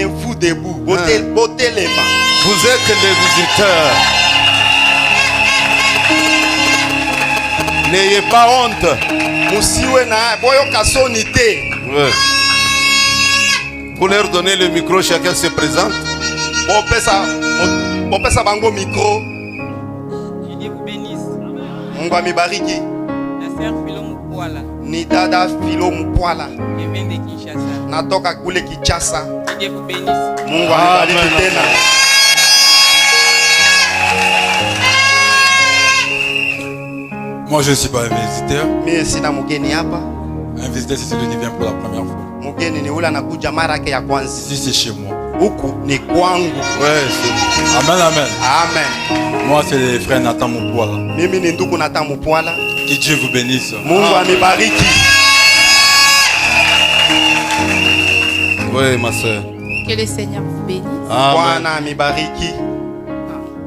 Tenez-vous debout. Bottez les mains. Vous êtes les visiteurs. N'ayez pas honte. Musiwe na boyo kasonité. Ouais. Pour leur donner le micro, chacun se présente. Bon pesa bango micro. Que Dieu vous bénisse. Mungu amibariki. La sœur Philo Mupwala. Ni dada Philo Mupwala. Je viens de Kinshasa. Natoka kule Kinshasa. Que Dieu vous bénisse. Mungu amibariki tena. Moi, je ne suis pas un visiteur. Mimi sina mgeni hapa. Un visiteur, c'est celui qui vient pour la première fois. Mgeni ni ule anakuja mara yake ya kwanza. Ici, c'est chez moi. Huku ni kwangu. Ouais, c'est... Amen, amen. Amen. Moi, c'est le frère Nathan Mupwala. Mimi ni ndugu Nathan Mupwala. Que Dieu vous bénisse. Mungu amibariki. Oui, ma soeur. Que le Seigneur vous bénisse. Bwana amibariki.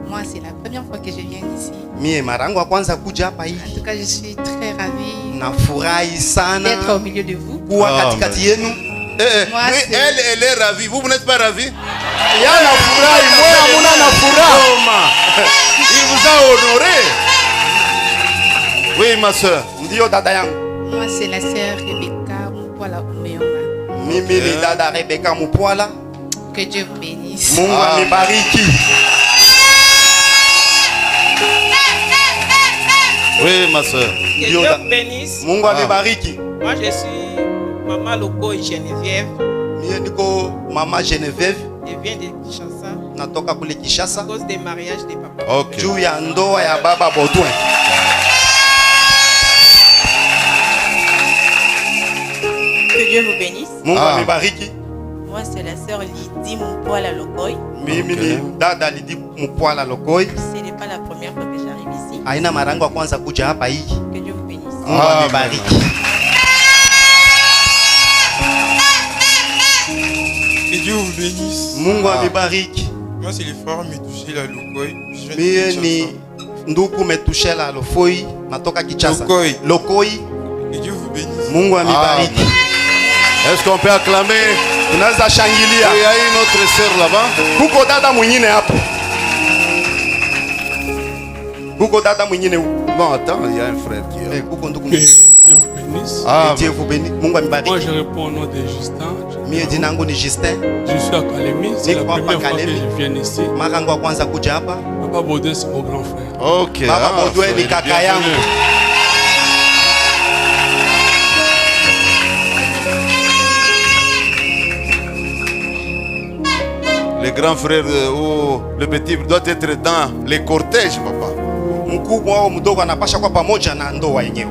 Moi, c'est la première fois que je viens ici. Mie mara yangu ya kwanza kuja hapa hii. En tout cas, je suis très ravie Nafurahi sana d'être au milieu de vous. kuwa katikati yenu. Moi, Oui, c'est- elle est ravie. Vous n'êtes pas ravi? Yana furahi, mwe hamuna na furaha. Il vous a honoré. Oui, ma soeur. Ndio dada yangu. Moi, c'est la sœur Rebecca Mupwala Umeonga. Mimi ni dada Rebecca Mupwala. Que Dieu vous bénisse. Mungu amibariki. Oui, ma soeur. Que Dieu Dieu da- vous bénisse. Mungu amibariki. Moi, je suis Maman Loco et Geneviève. Mie niko mama Geneviève. Je viens de Kinshasa. Natoka kule À Kinshasa. cause des mariages des papas. Ok. Juu ya ndoa ya baba Baudouin. Que Dieu vous bénisse. Mungu amibariki. Moi, c'est la sœur Lydie Mupwala Lokoy. Mimi ni dada Lidi Mupwala Lokoi. Ce n'est pas la première fois que j'arrive ici. Aina mara yangu ya kwanza kuja hapa hii. Que Dieu vous bénisse. Mungu amibariki. Que Dieu vous bénisse. Mungu amibariki. Moi, c'est les frères Metouché la Lokoy. Je viens de Mie ni Kinshasa. ndugu Metushela Lofoi. Natoka Kinshasa. Lokoi. Lokoi. Que Dieu vous bénisse. Mungu amibariki. Est-ce qu'on peut acclamer? Tunaweza shangilia. Il y a une autre sœur là-bas. Kuko dada mwingine hapo. Kuko dada mwingine huko. Non, attends, il y a un frère qui est là. Kuko ndugu Que mwingine. Dieu vous bénisse. Ah, Dieu vous bénisse. Mungu Moi, amibariki. je réponds au nom de Justin. Mie jina langu ni Justin. Je suis à Kalemi. C'est la Niko hapa première fois que Kalemi. je viens ici. Mara yangu ya kwanza kuja hapa. Papa Baudin, c'est mon grand frère. ok. Baba Baudouin frère, ni kaka bienvenue. yangu. Le grand frère ou le petit doit être dans les cortèges, papa. Mkubwa au mdogo anapasha kwa pamoja na ndoa yenyewe.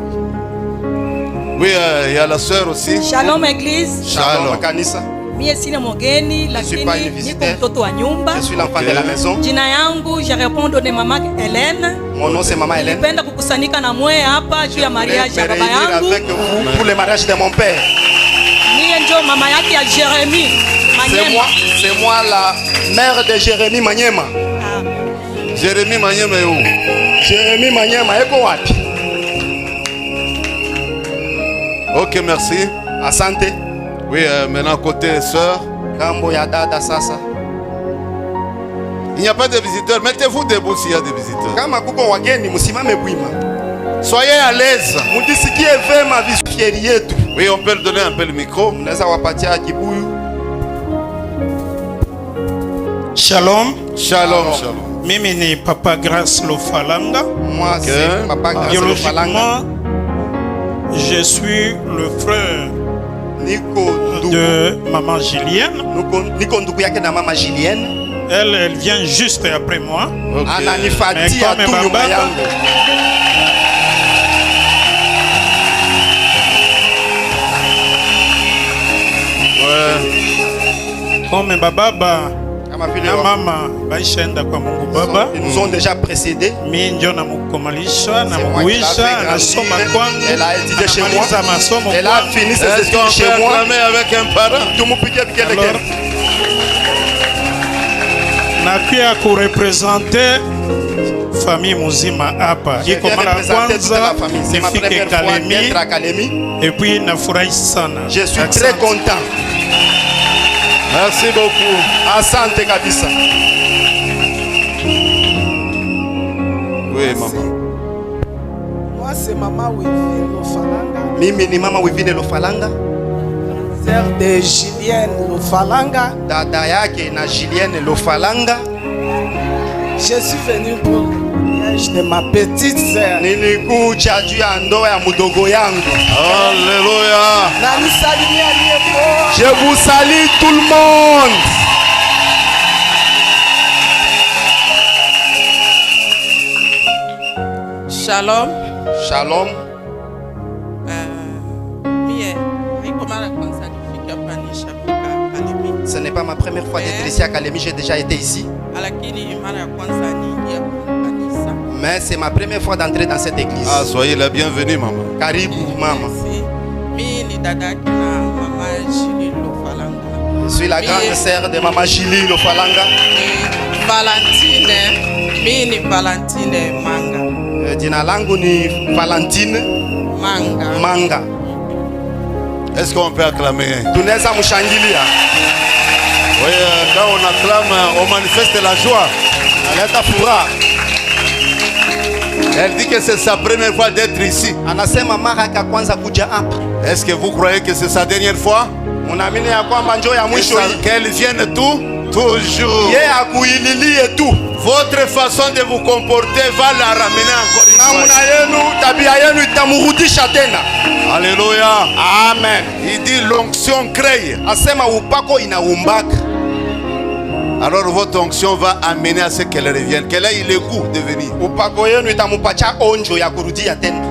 Oui, il y a la sœur aussi. Shalom Église. Shalom kanisa. Mie sina mgeni lakini pas une niko visiteur. mtoto wa nyumba. Je suis l'enfant de la maison. Jina yangu je réponds de mama Hélène. Mon nom c'est Maman Hélène. Nipenda kukusanyika na mwe hapa juu ya mariage ya Me baba réunir yangu. avec vous pour le mariage de mon père. Mie ndio mama yake ya Jérémie Manyema. C'est moi la mère de Jérémie Manyema. Jérémie Manyema est où? Jérémie Manyema eko wapi? Ok, merci. Asante. Oui, maintenant côté sœur. Kambo ya dada sasa. Il n'y a pas de visiteurs. Mettez-vous debout s'il y a des visiteurs. Kama kuko wageni msimame bwima. Soyez à l'aise. Mujisikie vema visifieri yetu. Oui, on peut leur donner un peu le micro. Mnaweza wapatia kibuyu. Shalom. Shalom, shalom. Mimi ni Papa Grace Lofalanga. Moi c'est Papa Grace Lofalanga. Biologiquement, je suis le frère Niko ndugu. de Maman Julienne. Niko ndugu yake na Mama Julienne. Elle vient juste après moi. Ok. Ananifuatia Mais tu comme nyuma baba- yangu. Ouais. Comme Baba Kama vile na mama baishaenda kwa Mungu Baba. ils nous ont déjà précédés. Mi ndio namukomalisha C'est moi qui l'ai fait namuguisha anasoma grandir. kwangu. Elle a étudié chez moi. Anamaliza masomo Elle a kwangu. fini ses Est-ce études qu'on chez peut moi. acclamer avec un parent? Tumupigie Alors, vigelegele. na pia kurepresente famille muzima hapa. Je Iko viens mara ya représenter toute la kwanza famille. C'est ma nifike première fois Kalemi d'être à Kalemi. et puis nafurahi sana. Je suis Asante. très content. Merci beaucoup. Asante kabisa. Oui, maman. Moi, c'est Maman Wivine Lofalanga. Mimi ni Mama Wivine Lofalanga. Sœur de Julienne Lofalanga. Dada yake na Julienne Lofalanga. Je suis venu pour le mariage de ma petite sœur. Nilikuja juu ya ndoa ya mdogo yangu. Alléluia. Je vous salue tout le monde. Shalom. Shalom. Ce n'est pas ma première fois d'être ici à Kalemi, j'ai déjà été ici. Mais c'est ma première fois d'entrer dans cette église. Ah, soyez la bienvenue, maman. Karibu, maman. Je suis la grande sœur de Maman Julie Lofalanga. Valentine Manga. Jina langu ni Valentine Manga. Est-ce qu'on peut acclamer? Tunaweza mshangilia. Oui, quand on acclame, on manifeste la joie. Analeta furaha. Elle dit que c'est sa première fois d'être ici. Anasema mara ya kwanza kuja hapa. Est-ce que vous croyez que c'est sa dernière fois? Munaamini ya kwamba njoo ya mwisho hii? Qu'elle vienne toujours. Yeye akuililie tu. Votre façon de vous comporter va la ramener encore une fois. Namna yenu, tabia yenu itamrudisha tena. Alléluia. Amen. Il dit l'onction crée. Asema upako inaumbaka. Alors votre onction va amener à ce qu'elle revienne, qu'elle ait le goût de venir. Upako yenu itamupacha onjo ya kurudia tena.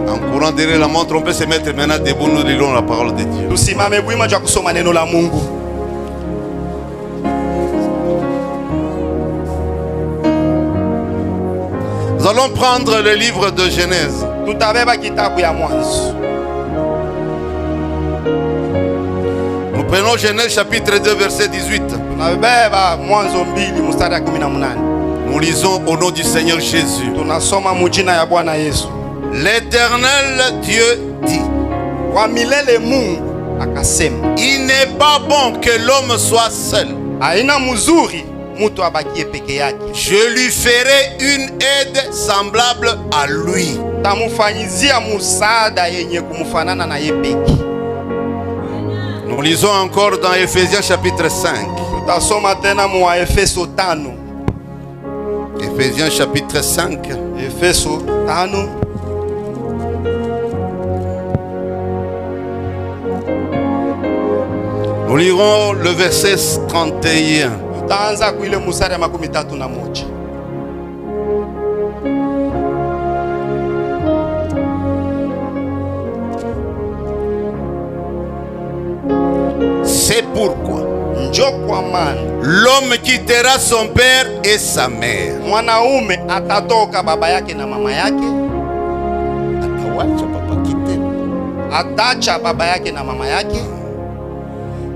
En courant derrière la montre, on peut se mettre maintenant debout, nous lisons la parole de Dieu. Tusimame bwima jwa kusoma neno la Mungu. Nous allons prendre le livre de Genèse. Tutabeba kitabu ya Mwanzo. Nous prenons Genèse chapitre 2 verset 18. Tunabeba Mwanzo 2 mstari ya 18. Nous lisons au nom du Seigneur Jésus. Tunasoma mujina ya Bwana Yesu. L'Éternel Dieu dit, kwa milele Mungu akasema, il n'est pas bon que l'homme soit seul. Haina mzuri mtu abakie peke yake. Je lui ferai une aide semblable à lui. Tamufanyizia musaada yenye kumfanana na yeye peke. Nous lisons encore dans Ephésiens chapitre 5. Tutasoma tena mu Efeso 5. Ephésiens chapitre 5. Efeso 5. Nous lirons le verset 31. Tutaanza kuile mstari ya 31. C'est pourquoi njoo maana l'homme quittera son père et sa mère. Mwanaume atatoka baba yake na mama yake. Atacha baba yake na mama yake.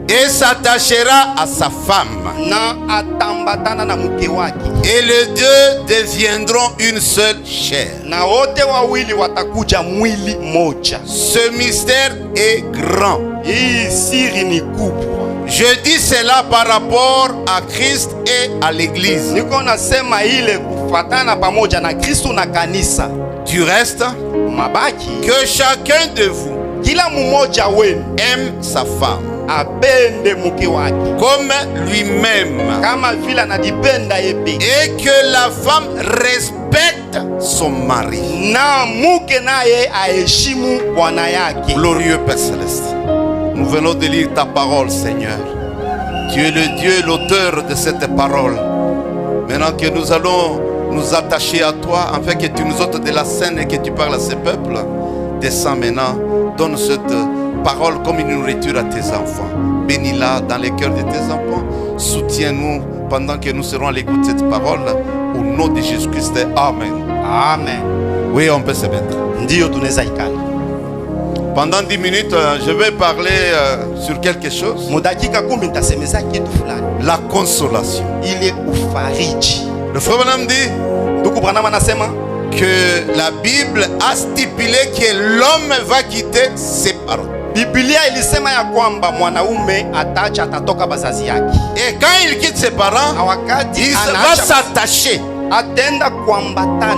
Et s'attachera à sa femme. Na atambatana na mke wake. Et les deux deviendront une seule chair. Na wote wawili watakuja mwili moja. Ce mystère est grand. Hii siri ni kubwa. Je dis cela par rapport à Christ et à l'église. Niko nasema ile kufuatana pamoja na Kristo na kanisa. Du reste, mabaki, que chacun de vous, kila mmoja wenu, aime sa femme apende mke wake comme lui-même, kama vile anajipenda yeye pekee, et que la femme respecte son mari, na mke naye aheshimu bwana yake. Glorieux Père Céleste, nous venons de lire ta parole, Seigneur. Tu es le Dieu, l'auteur de cette parole. Maintenant que nous allons nous attacher à toi, afin que tu nous ôtes de la scène et que tu parles à ce peuple, descends maintenant, donne cette parole comme une nourriture à tes enfants. Bénis-la dans les cœurs de tes enfants. Soutiens-nous pendant que nous serons à l'écoute de cette parole. Au nom de Jésus-Christ. Amen. Amen. Oui, on peut se mettre. Ndio tunaweza ikala. Pendant 10 minutes, je vais parler sur quelque chose. Mudakika 10 nitasemeza kitu fulani. La consolation. Ile ufariji. Le frère Branham dit ndugu Branham anasema que la Bible a stipulé que l'homme va quitter ses parents. Biblia ilisema ya kwamba mwanaume atatoka bazazi yake. Et quand il quitte ses parents, il va s'attacher atenda kuambatana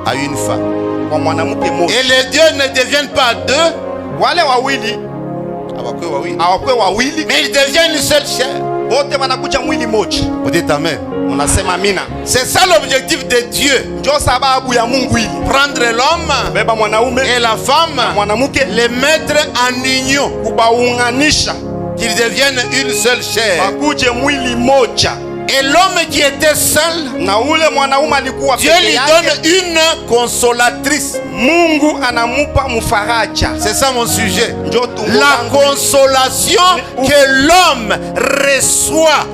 à une femme. Kwa mwanamke mmoja. Et les dieux ne deviennent pas deux. Wale wawili hawakwe wawili, mais ils deviennent une seule chair. Wote wanakuja mwili moja. Vous dites amen. Unasema amina. C'est ça l'objectif de Dieu. Ndio sababu ya Mungu ili prendre l'homme beba mwanaume et la femme, mwanamke, les mettre en union, kubaunganisha, qu'ils deviennent une seule chair. Bakuje mwili moja. Et l'homme qui était seul, na ule mwanaume alikuwa Dieu lui donne une consolatrice. Mungu anamupa mfaraja. C'est ça mon sujet. La consolation que l'homme reçoit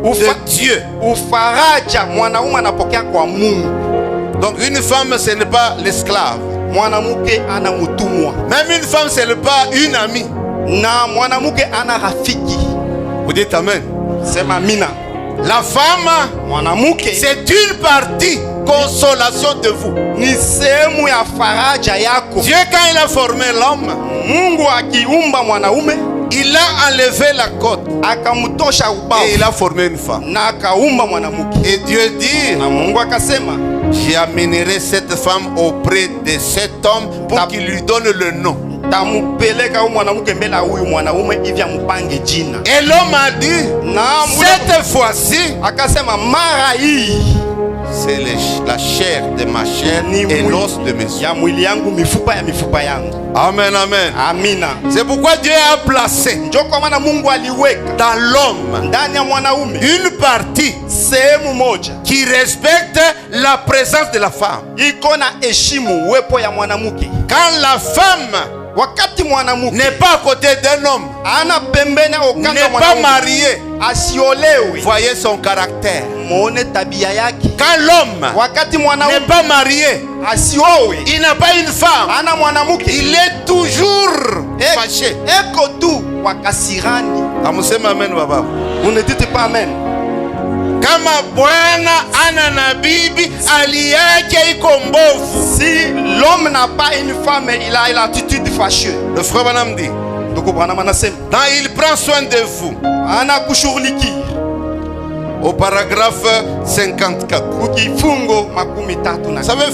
de Dieu. Ufaraja mwanaume anapokea kwa Mungu. Donc une femme ce n'est pas l'esclave. Mwanamke ana mtumwa. Même une femme ce n'est pas une amie. Na mwanamke ana rafiki. Vous dites amen. Sema amina. La femme, c'est une partie consolation de vous. Ni sehemu ya faraja yako. Dieu quand il a formé l'homme, Mungu akiumba mwanaume, il a enlevé la côte akamtosha ubavu et il a formé une femme. Na akaumba mwanamke. Et Dieu dit, na Mungu akasema, j'amènerai cette femme auprès de cet homme pour qu'il lui donne le nom. Tamupeleka huyu mwanamke mbele huyu mwanaume hivi ampange jina. Et l'homme a dit, cette fois-ci, akasema mara hii c'est la chair de ma chair et l'os de mes os. Ya mwili yangu mifupa ya mifupa yangu. Amen, amen. Amina. C'est pourquoi Dieu a placé ndio kwa maana Mungu aliweka dans l'homme, ndani ya mwanaume, une partie sehemu moja qui respecte la présence de la femme. Iko na heshimu uwepo ya mwanamke. Quand la femme wakati mwanamke n'est pas à côté d'un homme, ana pembeni au kando n'est pas marié, asiolewe, voyez son caractère. Muone tabia yake. Quand l'homme wakati mwanaume n'est pas marié, asiowe, il n'a pas une femme, ana mwanamke, il est toujours fâché. Eko tu wakasirani. Amusema amen baba. Unedite pas amen. Kama bwana ana na bibi hali yake iko mbovu. Si l'homme n'a pas une femme, il a l'attitude fâcheuse. Le frère Branham dit, quand il prend soin de vous, au paragraphe 54. Vous savez,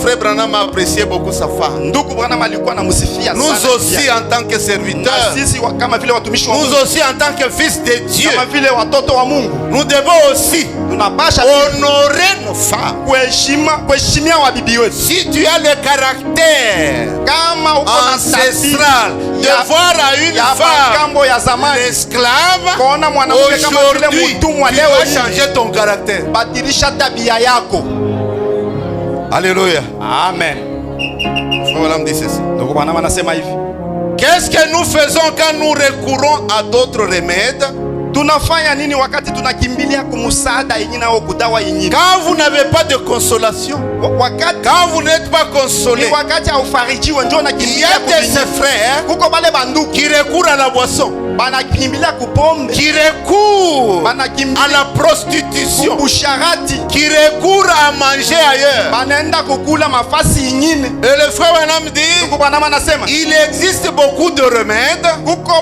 frère Branham a apprécié beaucoup sa femme. Nous aussi, en tant que serviteurs, nous aussi, en tant que fils de Dieu, nous devons aussi honorer nos femmes. Si tu as le caractère ancestral de voir à une femme l'esclave, aujourd'hui, tu vas changer ton caractère. Alléluia. Amen. Voilà, me dit ceci. Qu'est-ce que nous faisons quand nous recourons à d'autres remèdes? Tunafanya nini wakati tunakimbilia kumsaada yengine au kudawa yengine? Quand vous n'avez pas de consolation, quand vous n'êtes pas consolé, wakati haufarijiwe ndio nakimbilia. Il y a des frères kuko bale banduku qui recourent à la boisson, banakimbilia kupombe, qui recourent à la prostitution, usharati, qui recourent à manger ailleurs, banaenda kukula mafasi yengine. Et le frère Branham dit, il existe beaucoup de remèdes, kuko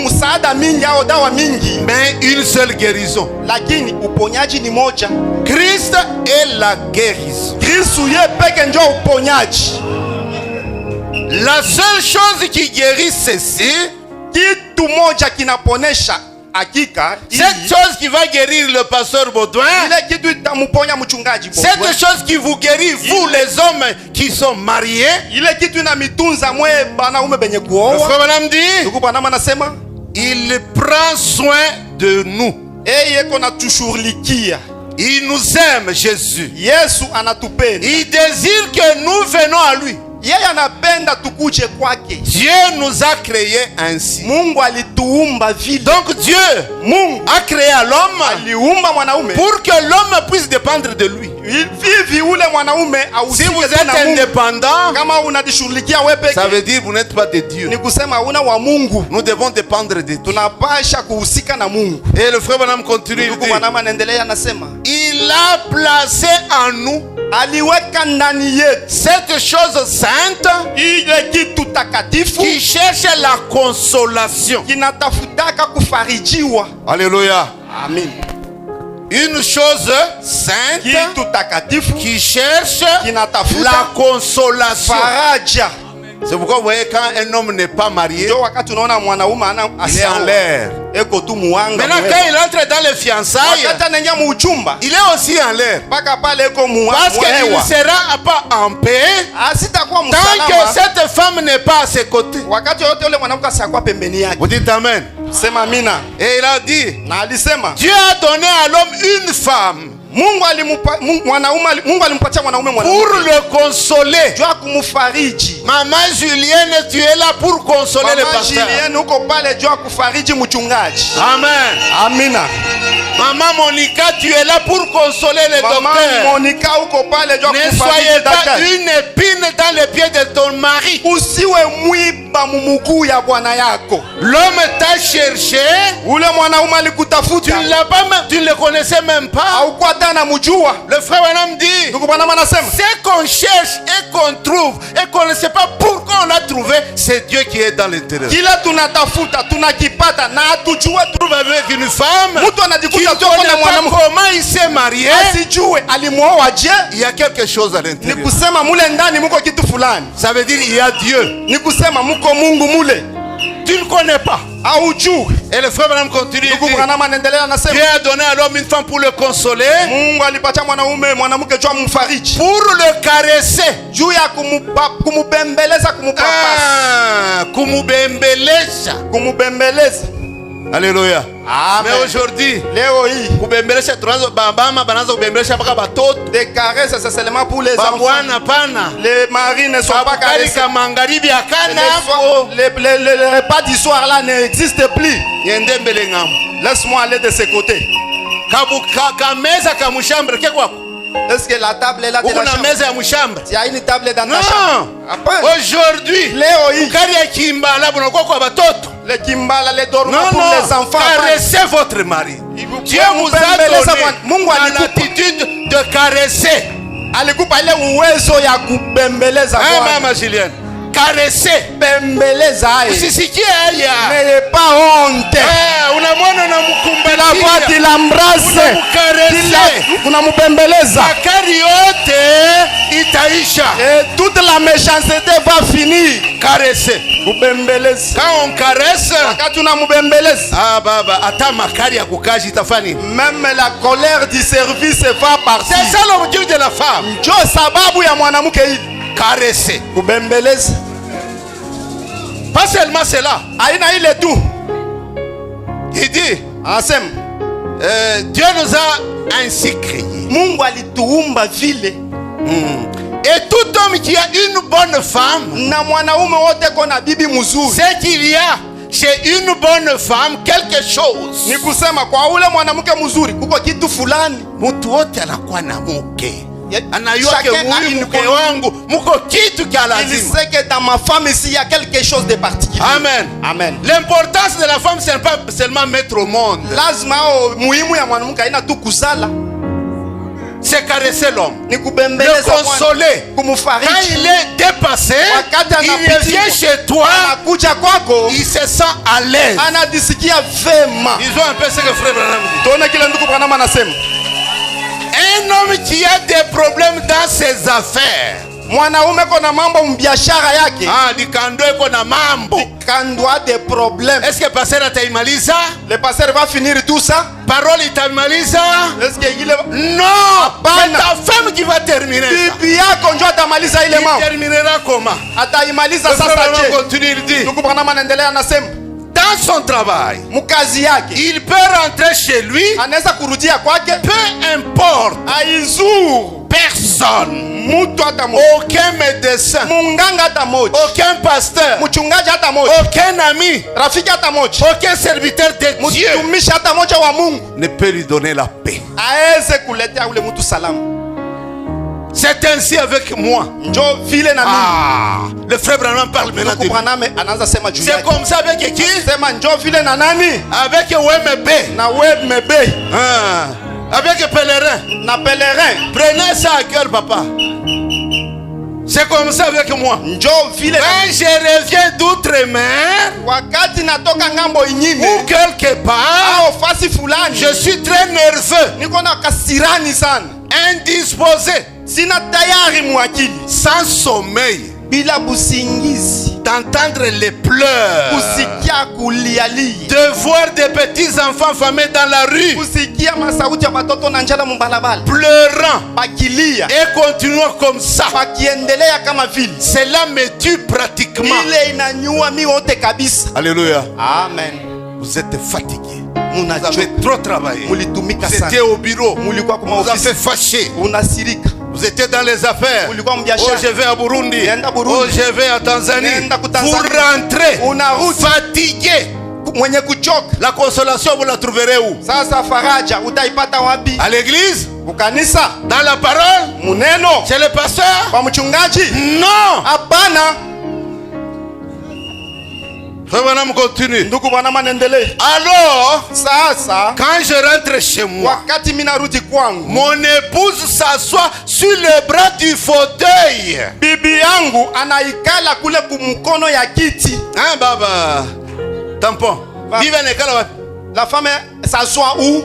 msaada mingi au dawa mingi, mais une seule guérison. Lakini uponyaji ni moja. Christ est la guérison. Kristo yeye peke ndio uponyaji. La seule chose qui guérit ceci, kitu moja kinaponesha hakika, cette chose qui va guérir le pasteur Baudouin, ile kitu itamuponya mchungaji Baudouin, cette chose qui vous guérit vous les hommes qui sont mariés, ile kitu ina mitunza mwe banaume benye kuoa. Le frère Branham dit, ndugu Branham anasema il prend soin de nous. Yeye kona tushughulikia. Il nous aime, Jésus. Yesu anatupenda. Il désire que nous venons à lui. Yeye anapenda tukuje kwake. Dieu nous a créés ainsi. Mungu alituumba vile. Donc Dieu Mungu a créé l'homme aliumba mwanaume pour que l'homme puisse dépendre de lui. vivi ule mwanaume Si vous ahusike tu êtes na Mungu. indépendant, Kama unajishughulikia wewe ça peke, veut dire que vous n'êtes pas de Dieu. ni kusema una wa Mungu. Nous devons dépendre de Dieu. Tunapasha kuhusika na Mungu. Et le frère Branham continue, il Ndugu dit, Branham anaendelea anasema, il a placé en nous aliweka ndani yetu cette chose sainte ile kitu takatifu qui cherche la consolation. kinatafutaka kufarijiwa. Alléluia. Amen. Une chose sainte Kitu takatifu qui cherche kinatafuta la consolation. faraja. C'est pourquoi vous voyez quand un homme n'est pas marié, Ndio wakati unaona mwanaume ana il est en l'air. eko tu muanga. Maintenant quand il entre dans les fiançailles, Wakati anaingia muchumba il est aussi en l'air. mpaka pale eko Parce qu'il ne sera pas en paix asitakuwa tant que msalama cette femme n'est pas à ses côtés. wakati yote ule mwanamke asiakuwa pembeni yake. Vous dites Amen. Sema amina. Et il a dit, Na alisema Dieu a donné à l'homme une femme Mungu alimpatia mwanaume pour mwanamke le consoler. jua kumfariji. Maman Julienne, tu es là pour consoler le Mama pasteur. Julienne uko pale jua kufariji mchungaji. Amen. Amina. Maman Monica, tu es là pour consoler le Mama docteur. Monica uko pale jua Ne kufariji soyez pas daktari. une épine dans les pieds de ton mari. Usiwe mwiba mumuguu ya bwana yako. L'homme t'a cherché, Ule mwanaume tu alikutafuta ne l'as pas même, tu ne le connaissais même pas. haukuwa hata namjua. Le frère Branham dit, Ndugu Branham anasema ce qu'on cherche et qu'on trouve et qu'on ne sait pas pourquoi on l'a trouvé, c'est Dieu qui est dans l'intérieur. kila tunatafuta tunakipata na hatujue tu. Trouve avec une femme Mtu qui anajikuta ne tu na connaît pas mwanamke comment il s'est marié, asijue alimuoa je. il y a quelque chose à Ni l'intérieur. kusema mule ndani muko kitu fulani. Ça veut dire il y a Dieu. Ni kusema muko Mungu mule Tu ne connais pas. haujui. Et le frère Branham continue, il Ndugu dit, Branham anaendelea anasema Dieu a donné à l'homme une femme pour le consoler, Mungu alipatia mwanamke jua mfariji, pour le caresser, juu ya kumubembeleza, kumupapasa, kumubembelesha. kumubembeleza. Alléluia. Mais Amen. aujourd'hui, Leo hii kubembelesha tunaanza baba banaanza kubembelesha mpaka batoto. des caresses c'est seulement pour les enfants. Babwana pana. Les maris ne sont pas caressés. Ka magharibi akana Les repas du soir là n'existent plus. Yende mbele ngam. Laisse-moi aller de ce côté. Ka meza ka mushambre ke kwako. Est-ce que la table est là de Uko la na chambre? meza ya mushambre. Il y a une table dans ta Non. chambre. Hapana. Aujourd'hui, Leo hii kari ya kimbala bunakuwa kwa batoto. les kimbala, les dormants Non, pour non, les enfants. caressez votre mari. Dieu vous a Kubembeleza donné Mungu alikupa. l'attitude de caresser. Alikupa ile uwezo ya kubembeleza Hein, Bwana. Maman Julienne? Caresser. Bembeleza hayo. Usisikie haya. N'ayez pas honte. Unamwona na La mkumbatia. voix qu'il embrasse. Unamkarese. Unamubembeleza. Makari yote itaisha. Et toute la méchanceté va finir. Caresser. Kubembeleza. Quand on caresse, Wakati unamubembeleza, baba, hata makari ya kukaji itafani. même la colère du service va partir. C'est ça l'objectif de la femme. Njo sababu ya mwanamke hii. Caresser. Kubembeleza. Pas seulement cela. Haina ile tu. Il dit, Anasema Dieu nous a ainsi créés. Mungu alituumba vile. Et tout homme qui a une bonne femme, Na mwanaume wote kona bibi mzuri. c'est qu'il y a chez une bonne femme quelque chose. Ni kusema kwa ule mwanamke mzuri kuko kitu fulani. Mtu wote anakuwa na mke. Ya- Anayua ke chacun a huyu une mke bonne- wangu muko kitu kia Il lazima. sait que dans ma femme ici il y a quelque chose de particulier. Amen. Amen. L'importance de la femme, ce n'est pas seulement mettre au monde. Lazima muhimu ya mwanamke haina tu kuzala. C'est caresser l'homme. Ni Le kubembeleza consoler. Quand kumfariji. il est dépassé, Wakati il anapitia, revient chez toi, anakuja kwako, il se sent à l'aise. anajisikia vema. Ils ont un peu ce que frère Branham dit. Tuone kile ndugu Branham anasema. Un homme qui a des problèmes dans ses affaires. Mwanaume kona mambo mbiashara yake. Likando eko na mambo. Quand a des problèmes. Est-ce que pasteur ataimaliza? Le pasteur va finir tout ça? Parole itamaliza? Est-ce que il Non! C'est ta femme qui va terminer ça. bibi yako ndio atamaliza ile Il mambo? terminera comment? Ataimaliza Le sasa frère je? continue, il dit, Ndugu Branham anaendelea anasema, dans son travail, mkazi yake il peut rentrer chez lui, anaweza kurudia kwake, peu importe, aizuru personne, mtu hata mmoja, aucun médecin, munganga hata mmoja, aucun pasteur, mchungaji hata mmoja, aucun ami, rafiki hata mmoja, aucun serviteur de Dieu mtumishi hata mmoja wa Mungu ne peut lui donner la paix. aweze kuletea ule mtu salama. C'est ainsi avec moi. Njo vile na mimi. Le frère Branham parle maintenant de lui. Branham anaanza sema juu yake. C'est comme ça avec qui? Sema njo vile na nani? Avec WMB. Na WMB. Avec pèlerin. Na pèlerin. Prenez ça à cœur, papa. C'est comme ça avec moi. Njo vile. Quand je reviens d'outre-mer, wakati natoka ngambo inyine, ou quelque part, au fasi fulani, je suis très nerveux. Niko na kasirani sana. Indisposé. Sina tayari mwakili. Sans sommeil. Bila busingizi. D'entendre les pleurs. Kusikia kulialia. De voir des petits enfants affamés dans la rue. Kusikia masauti ya watoto na njala mbalabala. Pleurant. Bakilia. Et continuant comme ça. Bakiendelea kama vile. Cela me tue pratiquement. Ile inanyua mi wote kabisa. Alléluia. Amen. Vous êtes fatigué. Vous avez trop travaillé. Vous étiez au bureau. Vous avez fâché. Vous étiez dans les affaires. Oh, je vais à Burundi. Oh, je vais à Tanzanie. Vous rentrez fatigué. La consolation, vous la trouverez où? À l'église? Dans la parole? Chez le pasteur? Non. Continue. Alors, quand je rentre chez moi, mon épouse s'assoit sur le bras du fauteuil. Bibi yangu anaikala kule kumukono ya kiti. Hein, baba? Tampon. Bibi anaikala wapi? La femme s'assoit où?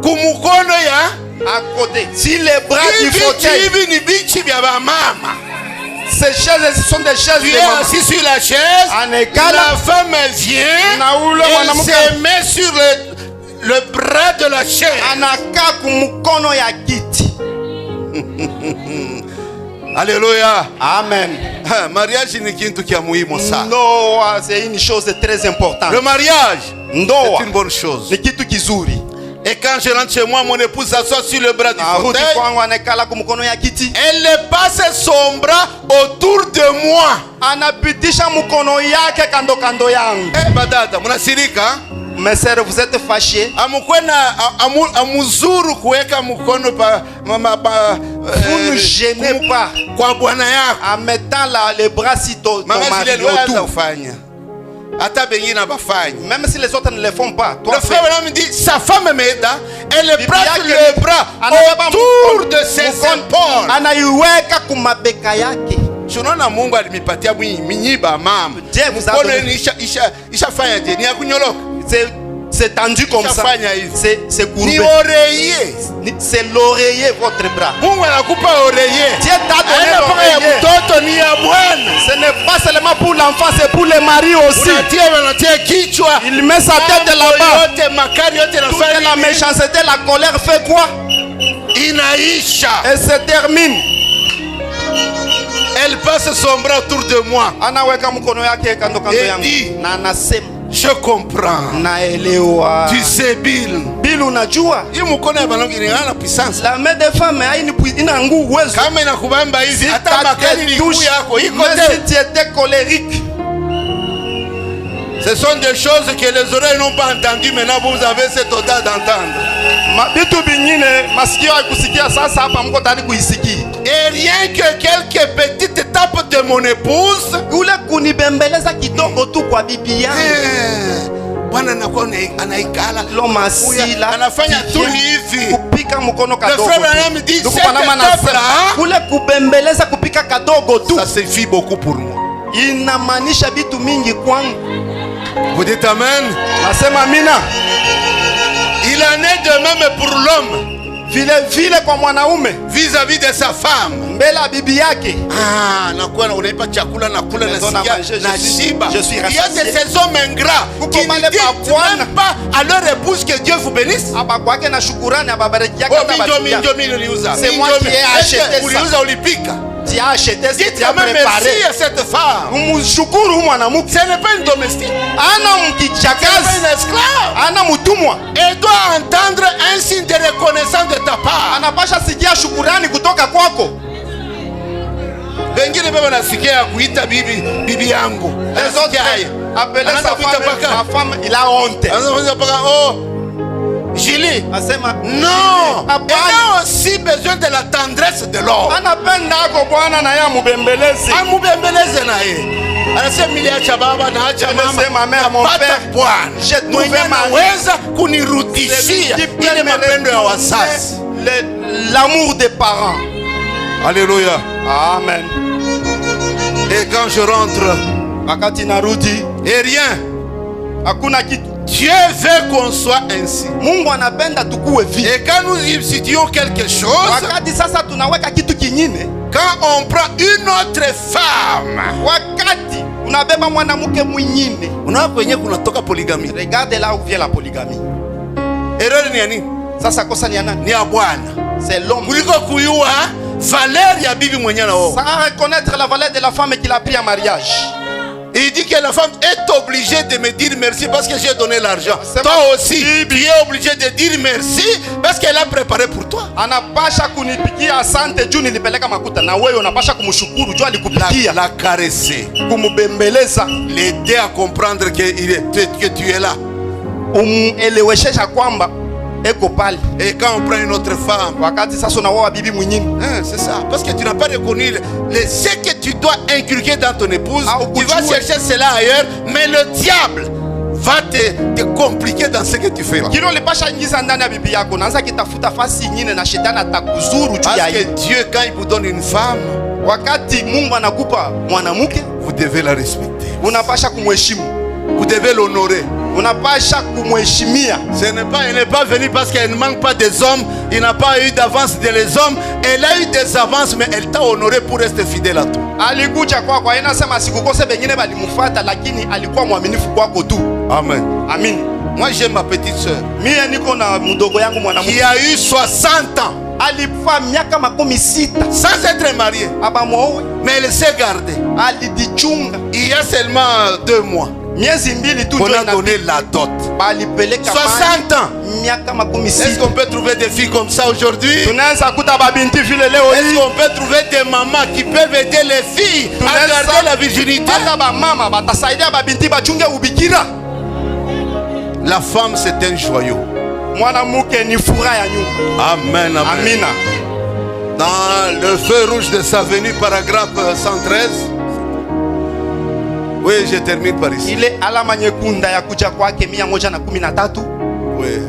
Kumukono ya? À côté. Sur le bras du fauteuil. Hivi ni bichi vya mama. Ces chaises, ce sont des chaises de maman. Tu es assis sur la chaise, la femme vient et se met sur le bras de la chaise. Alléluia. Amen. Mariage ni kitu kia muhimu sana. Ndoa, c'est une chose très importante. Le mariage, c'est une bonne chose. Ni kitu kizuri. Et quand je rentre chez moi, mon épouse s'assoit sur le bras du fauteuil. Elle passe son bras autour de moi. Eh, badada, munasirika? Mes sœurs, vous êtes fâchés. Vous ne gênez pas en mettant les bras si tôt. Même si les autres ne le font pas, le frère me dit, sa femme m'aide, elle prend le bras autour de ses épaules. Tunaona Mungu alimipatia minyiba mama. Ishafanya je? Ni ya kunyoloka. C'est tendu comme ça. C'est courbé. Ni oreiller. C'est l'oreiller, votre bras. Mungu anakupa oreiller. Dieu t'a donné l'oreiller. Ce n'est pas seulement pour l'enfant, c'est pour les maris aussi. Il met sa tête là-bas. Toute la méchanceté, la colère fait quoi? Inaisha. Elle se termine. Elle passe son bras autour de moi. Et dit, je comprends. Tu sais, Bill. Bill, unajua. Puissance. La main des femmes ina nguvu uwezo. Kama inakubamba hivi hata makali ni nguvu yako iko tena. Si tu étais colérique. Ce sont des choses que les oreilles n'ont pas entendues. Maintenant, vous avez cette odeur d'entendre. Et rien que quelques petites tapes de mon épouse. Bwana anaikala anafanya tu hivi. Le frère me dit ça suffit beaucoup pour moi. Inamaanisha vitu mingi kwangu. Vous dites amen? Nasema amina. Il en est de même pour l'homme. Vile kwa mwanaume vis-à-vis de sa femme. Mbele bibi yake. Nakuwa unaipa chakula nakula na shiba. Je suis rassasié. Il y a de ces hommes ingrats qui ne disent même pas à leur épouse que Dieu vous bénisse. C'est moi qui ai acheté ça. Tu as acheté ça. Dites quand même merci à cette femme. Ce n'est pas une domestique. Ce n'est pas une esclave. Elle doit entendre un signe de reconnaissance de ta part. Wengine baba nasikia kuita bibi yangu. Les autres appellent sa femme, il a honte. Julie asema non, Hapana. elle a aussi besoin de la tendresse de l'homme. anapenda ako bwana na ya mubembelezi. Amubembeleze na ye. Anasema niliacha baba na acha Anasema, mère, mama. mon Pata père, Bwana j'ai trouvé mwenye Marie. anaweza kunirudishia ile mapendo ya wazazi. L'amour des parents. Alléluia. Amen. Et quand je rentre, Wakati narudi et rien, hakuna kitu. Dieu veut qu'on soit ainsi. Mungu anapenda tukue vile. Et quand nous étudions quelque chose, Wakati sasa tunaweka kitu kingine, quand on prend une autre femme, wakati unabeba mwanamke mwingine, unaona kwenye kunatoka polygamie. regarde là où vient la polygamie. Erreur ni ya nini? Sasa kosa ni ya nani? Ni ya Bwana. C'est l'homme. Kuliko kuyua valeur ya bibi mwenye na wao. Sans reconnaître la valeur de la femme qu'il a pris en mariage. Il dit que la femme est obligée de me dire merci parce que j'ai donné l'argent. C'est Toi ma- aussi, tu es obligé de dire merci parce qu'elle a préparé pour toi. Anapasha kunipigia asante juu nilipeleka makuta, na wewe unapasha kumshukuru juu alikupigia. La caresser, Kumubembeleza, l'aider à comprendre que tu es là. umueleweshesha kwamba eko pale. Et quand on prend une autre femme, Wakati sasa unaoa bibi mwingine, c'est ça. Parce que tu n'as pas reconnu ce que tu dois inculquer dans ton épouse. Ah, Tu vas chercher cela ailleurs, mais le diable va te compliquer dans ce que tu fais là. kilo lipasha ingiza ndani ya bibi yako, naanza kitafuta fasi nyingine na shetani atakuzuru juu Parce ya que hiyo. Dieu, quand il vous donne une femme, Wakati Mungu anakupa mwanamke, vous devez la respecter. unapasha kumheshimu, Vous devez l'honorer. unapasha kumheshimia. Elle n'est pas venue parce qu'elle ne manque pas des hommes. Il n'a pas eu d'avance de les hommes. Elle a eu des avances, mais elle t'a honoré pour rester fidèle à toi. Alikuja kwako, inasema sikukose, wengine walimfuata, lakini alikuwa mwaminifu kwako tu. Amen. Amin. Moi, j'ai ma petite soeur Mie niko na mdogo yangu qui mwanamke a eu 60 ans alifaa miaka 16 sans être mariée, abamwowe, mais elle s'est gardée. alijichunga Il y a seulement 2 mois, miezi mbili tu on ndio a donné la dot. balipeleka 60 ans. miaka Est-ce 16. qu'on peut trouver des filles comme ça aujourd'hui? Tunaweza kuta babinti vile leo Est-ce hii, qu'on peut trouver des mamans qui peuvent aider les filles à garder la virginité? hata bamama batasaidia babinti bachunge ubikira. La femme, c'est un joyau. Mwanamke ni furaha ya nyumba. Amen, amen. Amina. Dans le feu rouge de sa venue, paragraphe 113. Oui, je termine par ici. Ile alama nyekunda ya kuja kwake 113. Oui.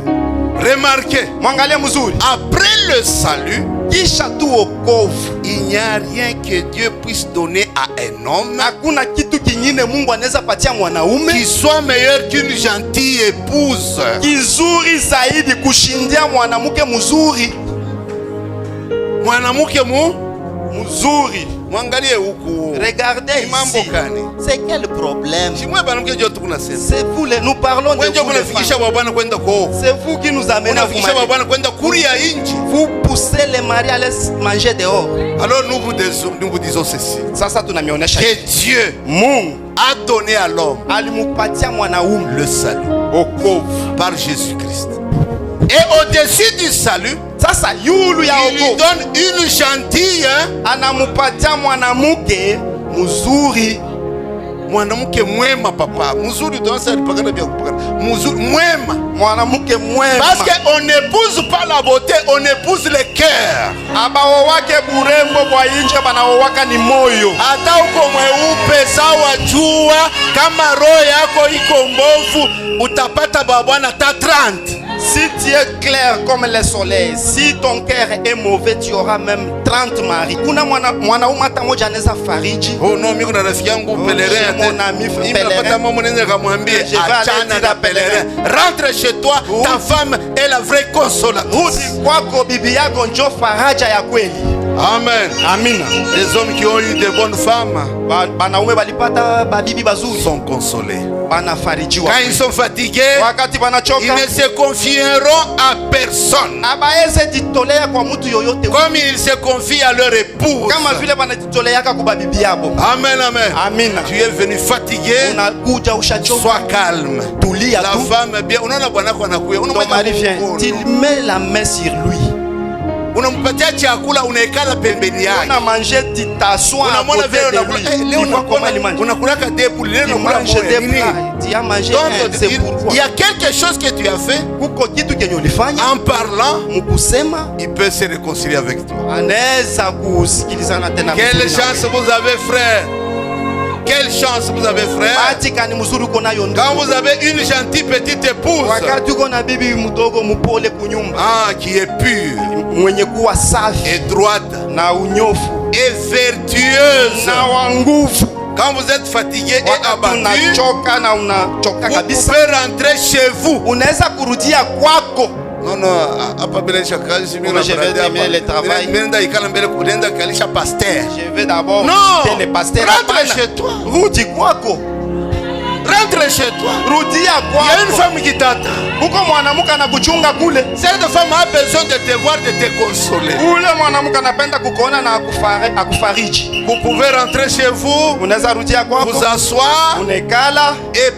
Remarquez, Mwangalie mzuri, après le salut, kisha tu wokovu, il n'y a rien que Dieu puisse donner à un homme hakuna kitu kingine Mungu anaweza patia mwanaume qui soit meilleur qu'une gentille épouse. kizuri zaidi kushindia mwanamke mzuri. Mwanamke Mzuri. mwangalie huku. Regardez Mambo ici. gani? C'est quel problème? Si moi mwanamke ndio tunasema. C'est vous, nous parlons de Wewe ndio vous les unafikisha femmes. bwana kwenda kwao. C'est vous qui nous amenez à vous Unafikisha marier. bwana kwenda kuri ya inji. Vous poussez les maris à les manger dehors. Alors nous vous disons ceci. Sasa tunamionyesha Que Dieu Mungu a donné à l'homme alimupatia mwanaume le salut wokovu. par Jésus-Christ. Et au-dessus du salut, Sasa yulu ya il lui wokovu donne une gentille, anamupatia mwanamke mzuri. mwanamke mwema papa. Mzuri tunasema alipakana vya kupakana. Mzuri mwema. Mwanamke mwema. Parce qu'on n'épouse pas la beauté, on épouse le cœur. Abawo wake burembo kwa inje, banawowaka ni moyo. Hata uko mweupe sawa jua, kama roho yako iko mbovu, utapata babwana ta 30. Si tu es clair comme le soleil, si ton cœur est mauvais, tu auras même 30 maris. Kuna mwanaume hata moja anaweza fariji. Oh non, mimi kuna rafiki yangu pèlerin. Mon ami Napata pèlerin. mama mwenye kamwambia Je vais aller achana dire na à pèlerin. Rentre chez toi, ta femme est la vraie consolatrice. Rudi kwako, bibi yako njo faraja ya kweli. Amen. Amina. Les hommes qui ont eu de bonnes femmes Banaume balipata babibi bazuri, sont consolés. banafarijiwa. Quand ils sont fatigués, Wakati ils banachoka, ne se confieront à personne. abaeze jitolea kwa mtu yoyote, Comme ils se confient à leur épouse. kama vile banajitoleaka kwa bibi yabo. Amen, amen. Amina. Tu es venu fatigué, Unakuja ushachoka, sois calme. tulia La tu. femme est bien. Unaona bwana kwa nakuya. Ton mari vient, tu mets la main sur lui. unampatia chakula unaikala pembeni yake. On a mangé tu t'assois. Unamwona vile unakula unakula kadepu leo unakula nini? Tu as mangé c'est pourquoi. Il y a quelque chose que tu as fait. Kuko kitu kenye ulifanya. En parlant, mkusema, il peut se réconcilier avec toi. Anaweza kusikilizana tena. Quelle chance vous avez, frère. Quelle chance vous avez, frère. Quand vous avez une gentille petite épouse qui est pure et droite et vertueuse. Quand vous êtes fatigué et abattu, vous pouvez rentrer chez vous. Non, non, je vais d'abord non, les pasteurs. Rentre chez toi. Rudi kwako. Rentre chez toi. Rudia kwako. Il y a une femme qui t'attend. Kuko mwanamuka anakuchunga kule. Cette femme a besoin de te voir, de te consoler. Ule mwanamuka anapenda kukuona na akufariji. Vous pouvez rentrer chez vous. Unaweza rudia kwako. Vous asseoir. Unekala. Et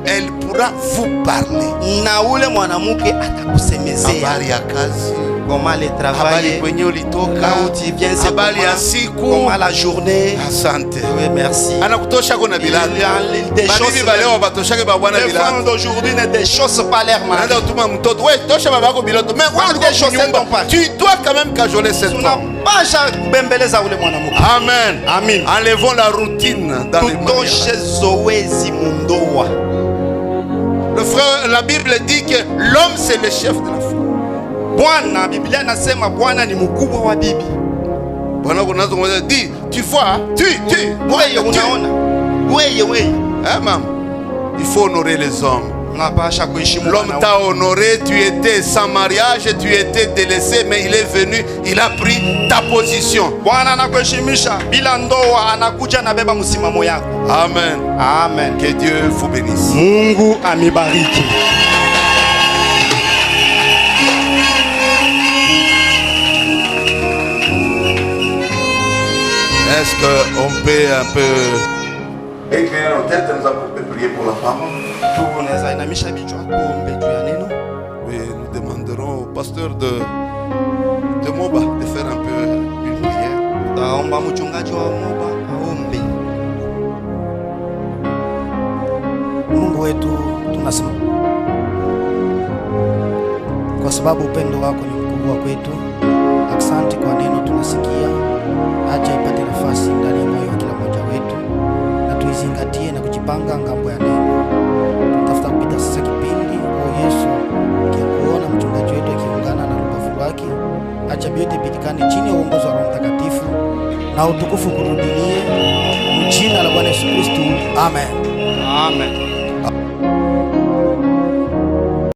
elle pourra vous parler. Na ule mwanamuke atakusemezea. Habari ya kazi. Comment le travail. Kwenye ulitoka. Où tu viens, c'est habari ya siku. Comment la journée. Asante. Oui, merci. Anakutosha kuna bilali. Des choses baleo batoshake babwana bilali. Les femmes d'aujourd'hui ne des choses pas l'air mal. Nenda utuma mtoto. Ouais, tosha babako biloto. Mais ouais, des choses pas. Tu dois quand même cajoler cette femme. Pasha kubembeleza ule mwanamuke. Amen. Amen. Enlevons la routine dans les mariages. Le frère, la Bible dit que l'homme c'est le chef de la femme. Bwana, Biblia nasema Bwana ni mkubwa wa bibi. Bwana kunazo dit, tu vois, tu. Wewe unaona. Wewe. Hein maman? Il faut honorer les hommes. L'homme t'a honoré, tu étais sans mariage, tu étais délaissé, mais il est venu, il a pris ta position. Amen. Amen. Que Dieu vous bénisse. Mungu amibariki. Est-ce qu'on peut un peu éclairer nos têtes, nous allons prier pour la femme? Oui, nous demanderons au pasteur de Moba de faire un peu une prière. Mungu wetu tunasema kwa sababu upendo wako ni mkubwa kwetu. Asante kwa neno tunasikia, acha ipate nafasi ndani ya moyo wa kila mmoja wetu, na tuizingatie na kujipanga ngambo ya neno. Tutafuta kupita sasa kipindi kwa Yesu kuona mchungaji wetu akiungana na rubavu wake. Acha vyote pitikane chini ya uongozi wa Roho Mtakatifu, na utukufu kurudilie jina la Bwana Yesu Kristo. Amen. Amen.